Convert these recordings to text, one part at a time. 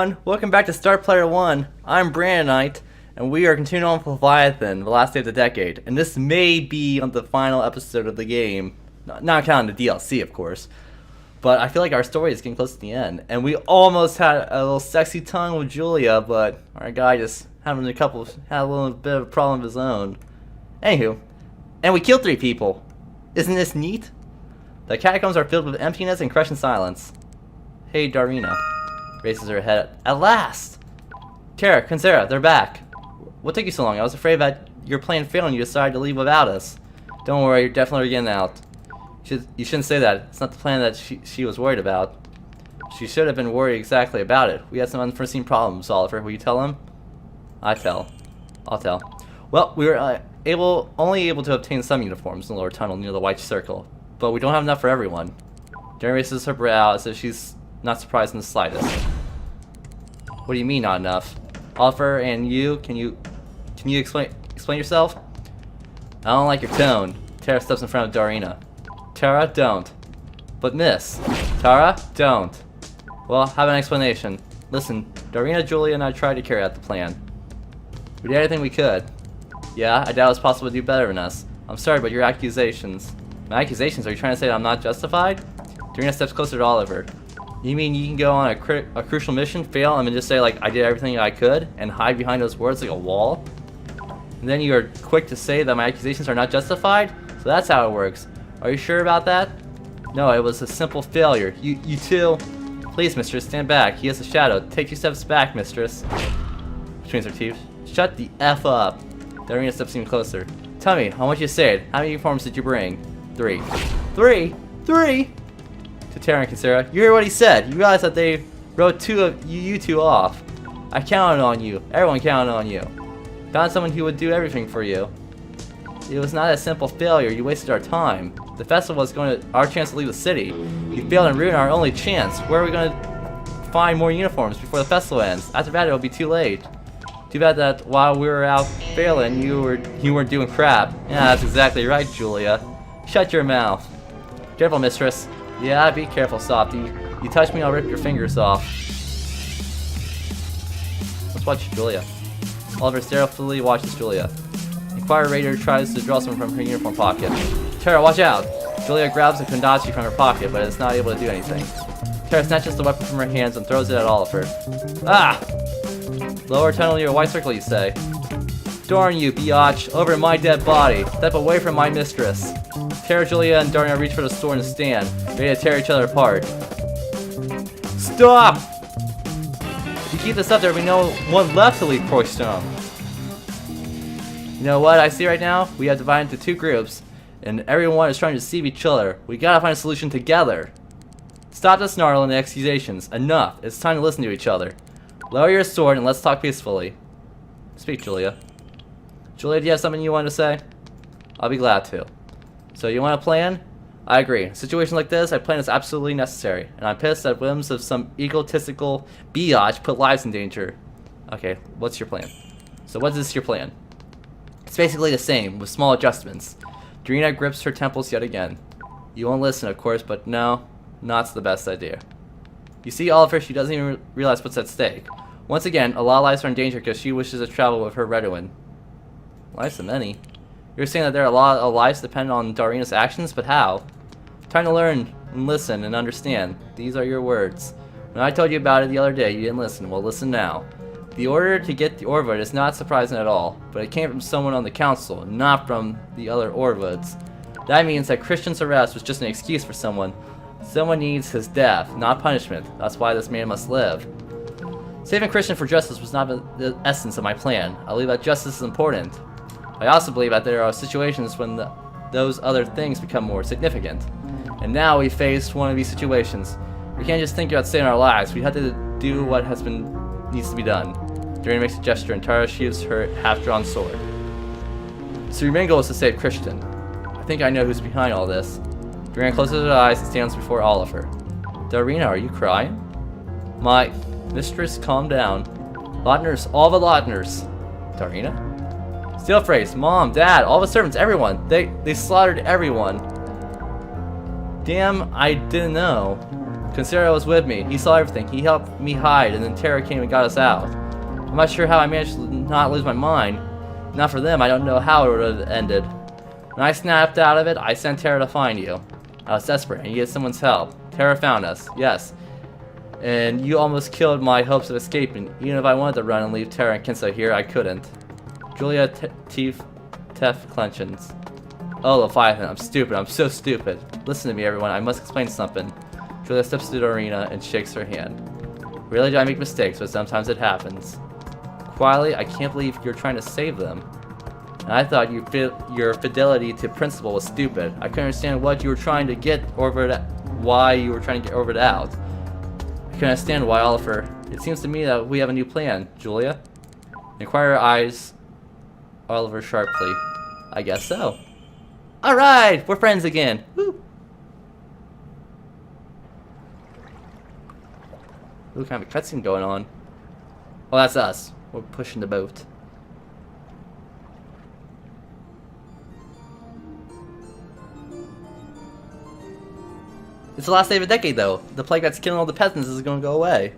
everyone, welcome back to Star Player 1. I'm Brandonite, and we are continuing on with Leviathan, the last day of the decade. And this may be on the final episode of the game, not counting the DLC, of course. But I feel like our story is getting close to the end. And we almost had a little sexy tongue with Julia, but our guy just had a little bit of a problem of his own. Anywho, and we killed 3 people. Isn't this neat? The catacombs are filled with emptiness and crushing silence. Hey, Darina. Raises her head. At last! Tara, Kinsera, they're back. What took you so long? I was afraid that your plan failed and you decided to leave without us. Don't worry, you're definitely getting out. You shouldn't say that. It's not the plan that she was worried about. She should have been worried exactly about it. We had some unforeseen problems, Oliver. Will you tell him? I'll tell. Well, we were only able to obtain some uniforms in the lower tunnel near the white circle, but we don't have enough for everyone. Darina raises her brow as if she's not surprised in the slightest. What do you mean not enough? Oliver and you, can you explain yourself? I don't like your tone. Tara steps in front of Darina. Tara, don't. But miss. Tara, don't. Well, have an explanation. Listen, Darina, Julia, and I tried to carry out the plan. We did everything we could. Yeah, I doubt it's possible to do better than us. I'm sorry, but your accusations... My accusations? Are you trying to say that I'm not justified? Darina steps closer to Oliver. You mean you can go on a crucial mission, fail, and then just say, like, I did everything I could, and hide behind those words like a wall? And then you are quick to say that my accusations are not justified? So that's how it works. Are you sure about that? No, it was a simple failure. You two... Please, mistress, stand back. He has a shadow. Take 2 steps back, mistress. Between her teeth. Shut the F up. Darina steps even closer. Tell me, I want you to say it. How many uniforms did you bring? 3. 3? 3? To Tara and Kinsera. You hear what he said. You realize that they wrote you two off. I counted on you. Everyone counted on you. Found someone who would do everything for you. It was not a simple failure. You wasted our time. The festival was our chance to leave the city. You failed and ruined our only chance. Where are we going to find more uniforms before the festival ends? After that, it'll be too late. Too bad that while we were out failing, you weren't doing crap. Yeah, that's exactly right, Julia. Shut your mouth. Careful, mistress. Yeah, be careful, Softy. You touch me, I'll rip your fingers off. Let's watch Julia. Oliver stealthily watches Julia. Inquirer Raider tries to draw something from her uniform pocket. Tara, watch out! Julia grabs a kundachi from her pocket, but is not able to do anything. Tara snatches the weapon from her hands and throws it at Oliver. Ah! Lower tunnel near a white circle, you say? Darn you, biatch! Over my dead body! Step away from my mistress! Tara, Julia, and Darina reach for the sword and stand, ready to tear each other apart. Stop! If you keep this up, there will be no one left to lead Croystone. You know what I see right now? We have divided into 2 groups, and everyone is trying to deceive each other. We gotta find a solution together. Stop the snarl and the accusations. Enough. It's time to listen to each other. Lower your sword and let's talk peacefully. Speak, Julia. Julia, do you have something you want to say? I'll be glad to. So you want a plan? I agree. In a situation like this, a plan is absolutely necessary, and I'm pissed that whims of some egotistical biatch put lives in danger. Okay, what's your plan? So what is your plan? It's basically the same, with small adjustments. Darina grips her temples yet again. You won't listen, of course, but no, not the best idea. You see, Oliver, she doesn't even realize what's at stake. Once again, a lot of lives are in danger because she wishes to travel with her Redwin. Lives of many? You're saying that there are a lot of lives dependent on Darina's actions, but how? Time to learn and listen and understand. These are your words. When I told you about it the other day, you didn't listen. Well, listen now. The order to get the Orvud is not surprising at all, but it came from someone on the council, not from the other Orvuds. That means that Christian's arrest was just an excuse for someone. Someone needs his death, not punishment. That's why this man must live. Saving Christian for justice was not the essence of my plan. I believe that justice is important. I also believe that there are situations when those other things become more significant. And now we face one of these situations. We can't just think about saving our lives. We have to do what needs to be done. Darina makes a gesture and Tara sheathes her half-drawn sword. So your main goal is to save Christian. I think I know who's behind all this. Darina closes her eyes and stands before Oliver. Darina, are you crying? My mistress, calm down. Lautners, all the Lautners. Darina? Steelphrase, Mom, Dad, all the servants, everyone. They slaughtered everyone. Damn, I didn't know. Considera was with me. He saw everything. He helped me hide, and then Terra came and got us out. I'm not sure how I managed to not lose my mind. Not for them, I don't know how it would have ended. When I snapped out of it, I sent Terra to find you. I was desperate and needed someone's help. Terra found us, yes. And you almost killed my hopes of escaping. Even if I wanted to run and leave Terra and Kinsa here, I couldn't. Julia teeth clenches. Oh, Leviathan, I'm stupid. I'm so stupid. Listen to me, everyone. I must explain something. Julia steps to the arena and shakes her hand. Really, do I make mistakes, but sometimes it happens. Quietly, I can't believe you're trying to save them. And I thought your fidelity to principle was stupid. I couldn't understand what you were trying to get Orville, why you were trying to get Orville out. I couldn't understand why Oliver. It seems to me that we have a new plan, Julia. Inquire eyes Oliver sharply. I guess so. Alright, we're friends again. Woo! Ooh, kind of a cutscene going on. Well, that's us. We're pushing the boat. It's the last day of a decade, though. The plague that's killing all the peasants is going to go away.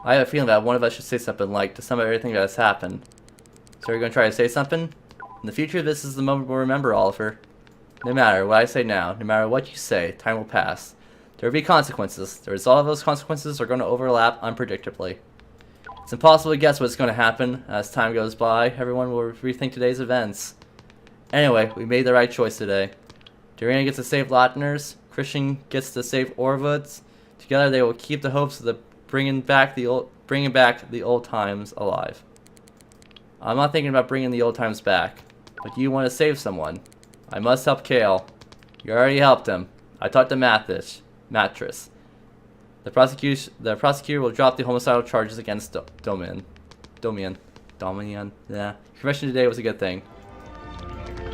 I have a feeling that one of us should say something like to sum up everything that has happened. So are you going to try to say something? In the future, this is the moment we'll remember, Oliver. No matter what I say now, no matter what you say, time will pass. There will be consequences. The result of those consequences are going to overlap unpredictably. It's impossible to guess what's going to happen. As time goes by, everyone will rethink today's events. Anyway, we made the right choice today. Dorina gets to save Latiners. Christian gets to save Orvuds. Together, they will keep the hopes of bringing back the old times alive. I'm not thinking about bringing the old times back, but you want to save someone. I must help Kale. You already helped him. I talked to Mattress. The prosecutor will drop the homicidal charges against Domian. Yeah. Confession today was a good thing.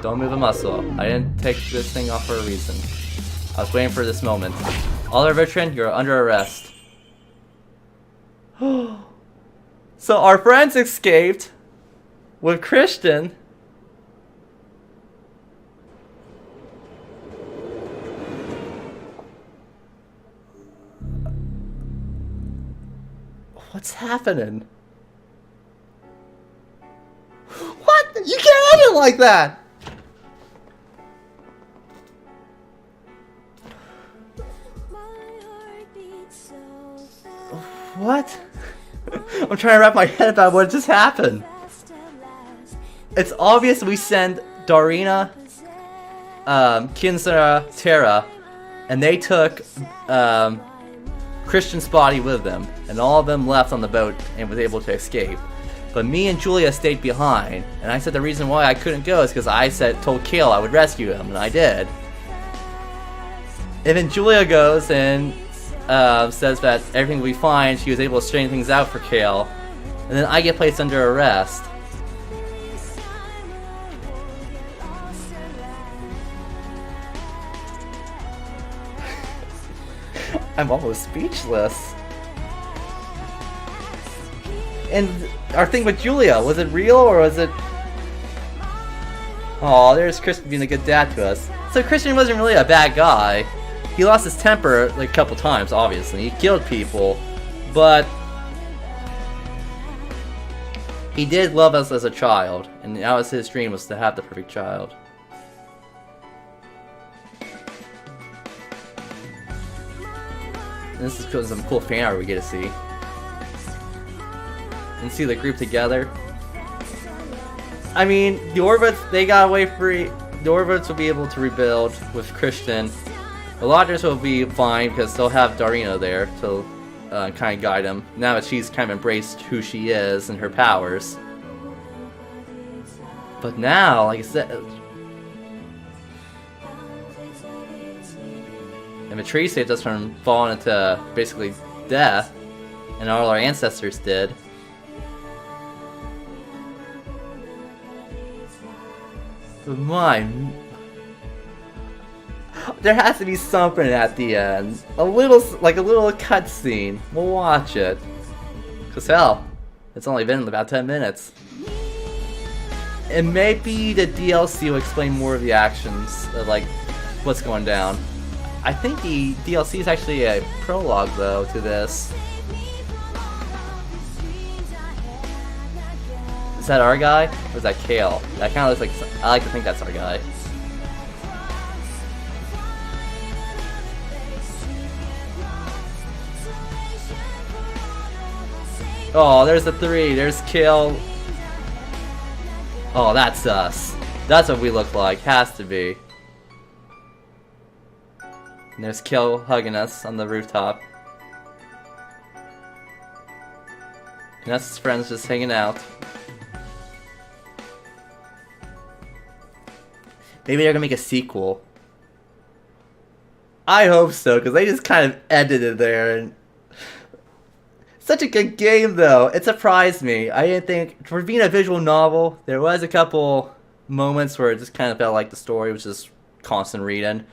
Don't move a muscle. I didn't take this thing off for a reason. I was waiting for this moment. Oliver Veteran, you're under arrest. So our friends escaped with Christian. What's happening? What? You can't end it like that! What? I'm trying to wrap my head about what just happened. It's obvious we send Dorina, Kinsa, Terra, and they took Christian's body with them, and all of them left on the boat and was able to escape. But me and Julia stayed behind, and I said the reason why I couldn't go is because I told Kale I would rescue him, and I did. And then Julia goes and says that everything will be fine, she was able to straighten things out for Kale, and then I get placed under arrest. I'm almost speechless. And our thing with Julia, was it real or was it... Aw, there's Christian being a good dad to us. So Christian wasn't really a bad guy. He lost his temper like a couple times, obviously. He killed people, but he did love us as a child, and that was his dream, was to have the perfect child. And this is some cool fan art we get to see. And see the group together. I mean, the Orvuds, they got away free. The Orvuds will be able to rebuild with Christian. The Lodgers will be fine because they'll have Dorina there to kind of guide them. Now that she's kind of embraced who she is and her powers. But now, like I said... And Matrice saved us from falling into basically death, and all our ancestors did. But mine, there has to be something at the end, a little cutscene. We'll watch it, cause hell, it's only been about 10 minutes. And maybe the DLC will explain more of the actions, of, like, what's going down. I think the DLC is actually a prologue, though, to this. Is that our guy? Or is that Kale? That kind of looks like... I like to think that's our guy. Oh, there's the 3. There's Kale. Oh, that's us. That's what we look like. Has to be. And there's Kale hugging us on the rooftop. And that's his friends just hanging out. Maybe they're gonna make a sequel. I hope so, because they just kind of ended it there. And such a good game, though. It surprised me. I didn't think, for being a visual novel, there was a couple moments where it just kind of felt like the story was just constant reading.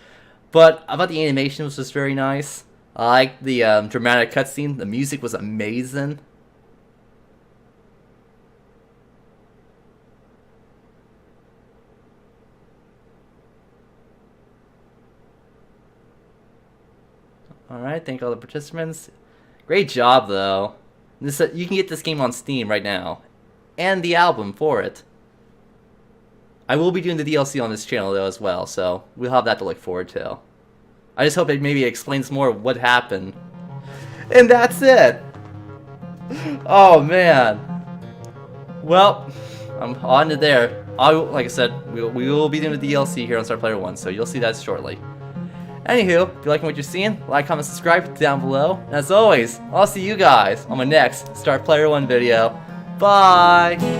But I thought the animation was just very nice. I liked the dramatic cutscene. The music was amazing. Alright, thank all the participants. Great job, though. This, you can get this game on Steam right now. And the album for it. I will be doing the DLC on this channel, though, as well, so we'll have that to look forward to. I just hope it maybe explains more of what happened. And that's it! Oh, man. Well, I'm on to there. Like I said, we will be doing the DLC here on Star Player 1, so you'll see that shortly. Anywho, if you like what you're seeing, like, comment, subscribe down below. And as always, I'll see you guys on my next Star Player 1 video. Bye!